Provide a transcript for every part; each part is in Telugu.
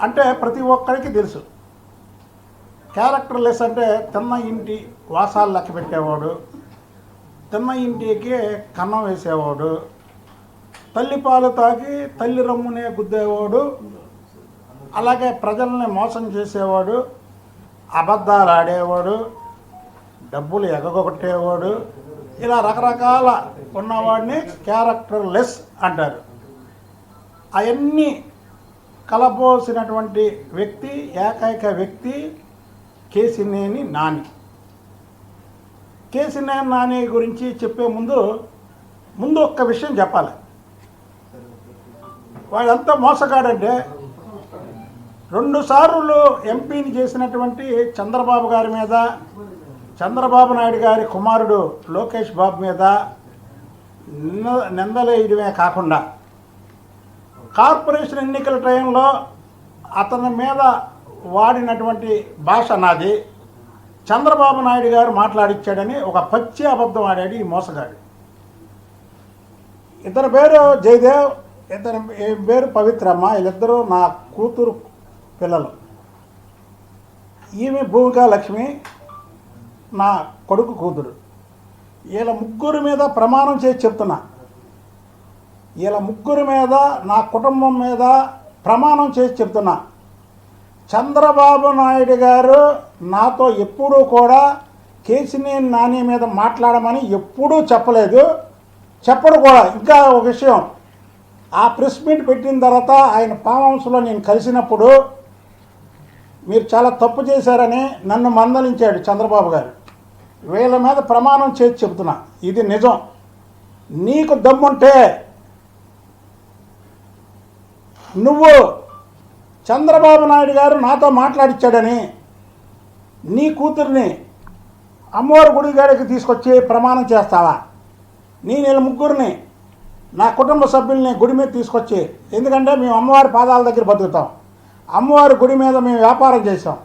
అంటే ప్రతి ఒక్కరికి తెలుసు. క్యారెక్టర్ లెస్ అంటే తిన్న ఇంటి వాసాలు లెక్క పెట్టేవాడు, తిన్న ఇంటికి కన్నం వేసేవాడు, తల్లి పాలు తాగి తల్లి రమ్మునే గుద్దేవాడు, అలాగే ప్రజల్ని మోసం చేసేవాడు, అబద్ధాలు ఆడేవాడు, డబ్బులు ఎగగొట్టేవాడు, ఇలా రకరకాల ఉన్నవాడిని క్యారెక్టర్ లెస్ అంటారు. అవన్నీ కలబోసినటువంటి వ్యక్తి, ఏకైక వ్యక్తి కేశినేని నాని. కేశినేని నాని గురించి చెప్పే ముందు ఒక్క విషయం చెప్పాలి. వాడంతా మోసగాడంటే 2 సార్లు ఎంపీని చేసినటువంటి చంద్రబాబు గారి మీద, చంద్రబాబు నాయుడు గారి కుమారుడు లోకేష్ బాబు మీద నిందలేయడమే కాకుండా కార్పొరేషన్ ఎన్నికల టైంలో అతని మీద వాడినటువంటి భాష నాది, చంద్రబాబు నాయుడు గారు మాట్లాడిచ్చాడని ఒక పచ్చి అబద్ధం ఆడాడు ఈ మోసగాడు. ఇతని పేరు జయదేవ్, ఇతని పేరు పవిత్రమ్మ. వీళ్ళిద్దరూ నా కూతురు పిల్లలు. ఈమె భూమికా లక్ష్మి నా కొడుకు కూతురు. వీళ్ళ ముగ్గురు మీద ప్రమాణం చేసి చెప్తున్నా, వీళ్ళ ముగ్గురు మీద, నా కుటుంబం మీద ప్రమాణం చేసి చెప్తున్నా, చంద్రబాబు నాయుడు గారు నాతో ఎప్పుడూ కూడా కేశినేని నాని మీద మాట్లాడమని ఎప్పుడూ చెప్పలేదు, చెప్పడు కూడా. ఇంకా ఒక విషయం, ఆ ప్రెస్ మీట్ పెట్టిన తర్వాత ఆయన ఫామ్ హౌస్లో నేను కలిసినప్పుడు మీరు చాలా తప్పు చేశారని నన్ను మందలించాడు చంద్రబాబు గారు. వీళ్ళ మీద ప్రమాణం చేసి చెబుతున్నా, ఇది నిజం. నీకు దమ్ముంటే నువ్వు చంద్రబాబు నాయుడు గారు నాతో మాట్లాడిచ్చాడని నీ కూతుర్ని అమ్మవారి గుడి గారికి తీసుకొచ్చి ప్రమాణం చేస్తావా? నేను వీళ్ళ ముగ్గురిని, నా కుటుంబ సభ్యుల్ని గుడి మీద తీసుకొచ్చి, ఎందుకంటే మేము అమ్మవారి పాదాల దగ్గర బతుకుతాం, అమ్మవారి గుడి మీద మేము వ్యాపారం చేసాం,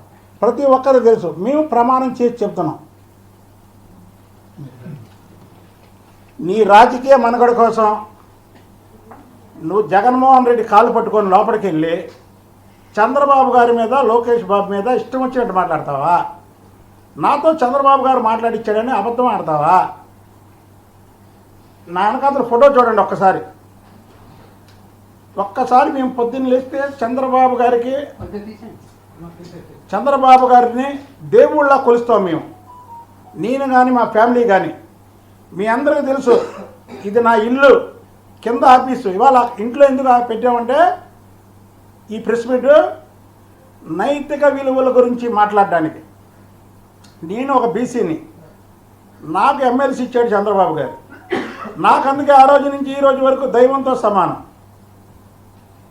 ప్రతి ఒక్కరు తెలుసు, మేము ప్రమాణం చేసి చెప్తున్నాం. నీ రాజకీయ మనుగడ కోసం నువ్వు జగన్మోహన్ రెడ్డి కాలు పట్టుకొని లోపలికి వెళ్ళి చంద్రబాబు గారి మీద, లోకేష్ బాబు మీద ఇష్టం వచ్చినట్టు మాట్లాడతావా? నాతో చంద్రబాబు గారు మాట్లాడిచ్చాడని అబద్ధం ఆడతావా? నా వెనకాతల ఫోటో చూడండి ఒక్కసారి మేము పొద్దున్న లేస్తే చంద్రబాబు గారిని దేవుళ్ళ కొలుస్తాం మేము, నేను కానీ మా ఫ్యామిలీ కానీ. మీ అందరికీ తెలుసు ఇది నా ఇల్లు, కింద ఆఫీసు. ఇవాళ ఇంట్లో ఎందుకు పెట్టామంటే ఈ ప్రెస్ మీట్ నైతిక విలువల గురించి మాట్లాడడానికి. నేను ఒక బీసీని, నాకు ఎమ్మెల్సీ ఇచ్చాడు చంద్రబాబు గారు, నాకు అందుకే ఆ రోజు నుంచి ఈ రోజు వరకు దైవంతో సమానం.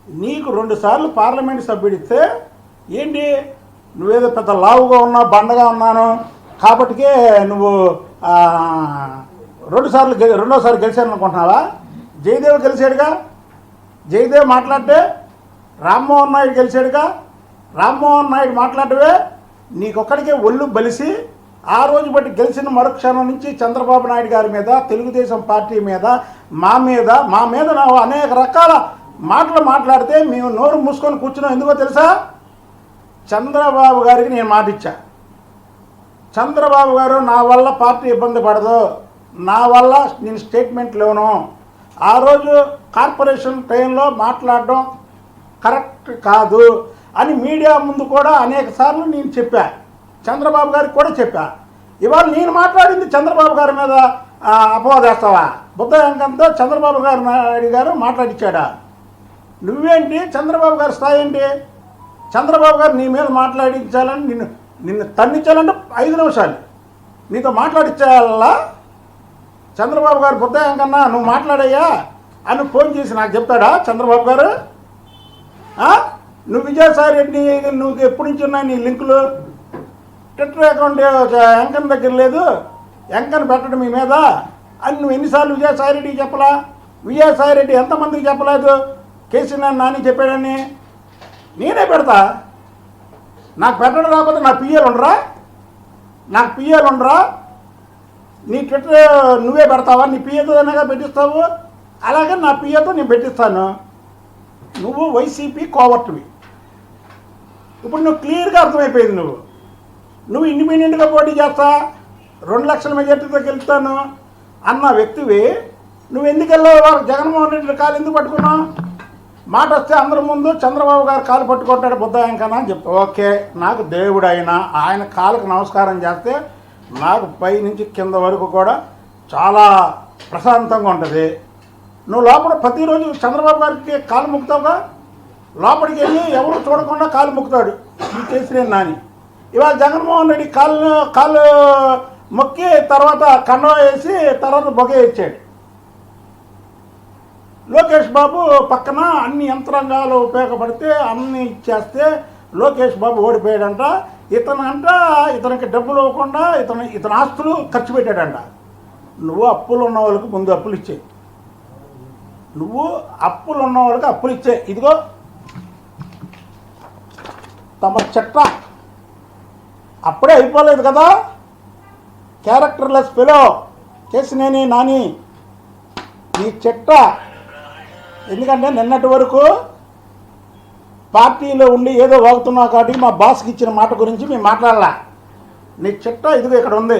నీకు 2 సార్లు పార్లమెంట్ సభ్యుడిస్తే ఏంటి, నువ్వేదో పెద్ద లావుగా ఉన్నావు, బండగా ఉన్నాను కాబట్టికే నువ్వు రెండోసారి గెలిచాను అనుకుంటున్నావా? జయదేవ్ గెలిచాడుగా, జయదేవ్ మాట్లాడితే రామ్మోహన్ నాయుడు గెలిచాడుగా, రామ్మోహన్ నాయుడు మాట్లాడవే నీకొక్కడికే ఒళ్ళు బలిసి ఆ రోజు బట్టి గెలిచిన మరుక్షణం నుంచి చంద్రబాబు నాయుడు గారి మీద, తెలుగుదేశం పార్టీ మీద, మా మీద నువ్వు అనేక రకాల మాటలు మాట్లాడితే మేము నోరు మూసుకొని కూర్చున్నాం. ఎందుకో తెలుసా? చంద్రబాబు గారికి నేను మాట ఇచ్చా, చంద్రబాబు గారు నా వల్ల పార్టీ ఇబ్బంది పడదు, నా వల్ల నేను స్టేట్మెంట్ లేను, ఆ రోజు కార్పొరేషన్ టైంలో మాట్లాడడం కరెక్ట్ కాదు అని మీడియా ముందు కూడా అనేక సార్లు నేను చెప్పా, చంద్రబాబు గారికి కూడా చెప్పా. ఇవాళ నేను మాట్లాడింది చంద్రబాబు గారి మీద అపవాదేస్తావా? బుద్ధ వెంకంతో చంద్రబాబు నాయుడు గారు మాట్లాడిచ్చాడా? నువ్వేంటి, చంద్రబాబు గారి స్థాయి ఏంటి? చంద్రబాబు గారు నీ మీద మాట్లాడించాలని నిన్ను తన్నించాలంటే 5 నిమిషాలు నీతో మాట్లాడించాలా? చంద్రబాబు గారు బుద్ధ వెంకన్నా నువ్వు మాట్లాడయ్యా అని ఫోన్ చేసి నాకు చెప్తాడా చంద్రబాబు గారు? నువ్వు విజయసాయి రెడ్డి, నువ్వు ఎప్పటి నుంచి ఉన్నాయి నీ లింకులు? ట్విట్టర్ అకౌంట్ వెంకన్న దగ్గర లేదు, వెంకన్న పెట్టడం మీ మీద అని నువ్వు ఎన్నిసార్లు విజయసాయి రెడ్డికి చెప్పలా? విజయసాయి రెడ్డి ఎంతమందికి చెప్పలేదు కేసీఆర్ నాని చెప్పాడని? నేనే పెడతా. నాకు పెట్టడం రాకపోతే నా పిఏలు ఉండరా? నీ ట్విట్టర్ నువ్వే పెడతావా? నీ పిఏతోనేగా పెట్టిస్తావు, అలాగే నా పిఏతో నేను పెట్టిస్తాను. నువ్వు వైసీపీ కోవర్టువి, ఇప్పుడు నువ్వు క్లియర్గా అర్థమైపోయింది. నువ్వు ఇండిపెండెంట్గా పోటీ చేస్తా 2 లక్షల మెజార్టీతో గెలుస్తాను అన్న వ్యక్తివి నువ్వు ఎందుకు వెళ్ళావు? జగన్మోహన్ రెడ్డి కాలు ఎందుకు పట్టుకున్నావు? మాట వస్తే అందరి ముందు చంద్రబాబు గారు కాలు పట్టుకుంటాడు బుద్ధాయంకనా అని చెప్తా. ఓకే, నాకు దేవుడు అయినా ఆయన కాలుకు నమస్కారం చేస్తే నాకు పై నుంచి కింద వరకు కూడా చాలా ప్రశాంతంగా ఉంటుంది. నువ్వు లోపల ప్రతిరోజు చంద్రబాబు గారికి కాలు ముక్కుతావుగా, లోపలికి వెళ్ళి ఎవరు చూడకుండా కాలు ముక్కుతాడు ఈ కేసీఆర్ నాని. ఇవాళ జగన్మోహన్ రెడ్డి కాళ్ళు మొక్కి తర్వాత కండవ వేసి తర్వాత బొగే ఇచ్చాడు. లోకేష్ బాబు పక్కన అన్ని యంత్రాంగాలు ఉపయోగపడితే అన్నీ ఇచ్చేస్తే లోకేష్ బాబు ఓడిపోయాడంట. ఇతనికి డబ్బులు ఇవ్వకుండా ఇతని ఆస్తులు ఖర్చు పెట్టాడంట. నువ్వు అప్పులు ఉన్న వాళ్ళకి ముందు అప్పులు ఇచ్చాయి. అప్పులు ఇచ్చే. ఇదిగో తమ చట్ట అప్పుడే అయిపోలేదు కదా. క్యారెక్టర్లెస్ ఫెలో కేసినేని నాని నీ చెట్ట. ఎందుకంటే నిన్నటి వరకు పార్టీలో ఉండి ఏదో వాగుతున్నావు కాబట్టి మా బాస్కి ఇచ్చిన మాట గురించి మేము మాట్లాడలా. నీ చెట్ట ఇదిగో ఇక్కడ ఉంది.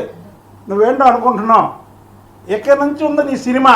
నువ్వేంటో అనుకుంటున్నావు. ఎక్కడి నుంచి ఉంది నీ సినిమా?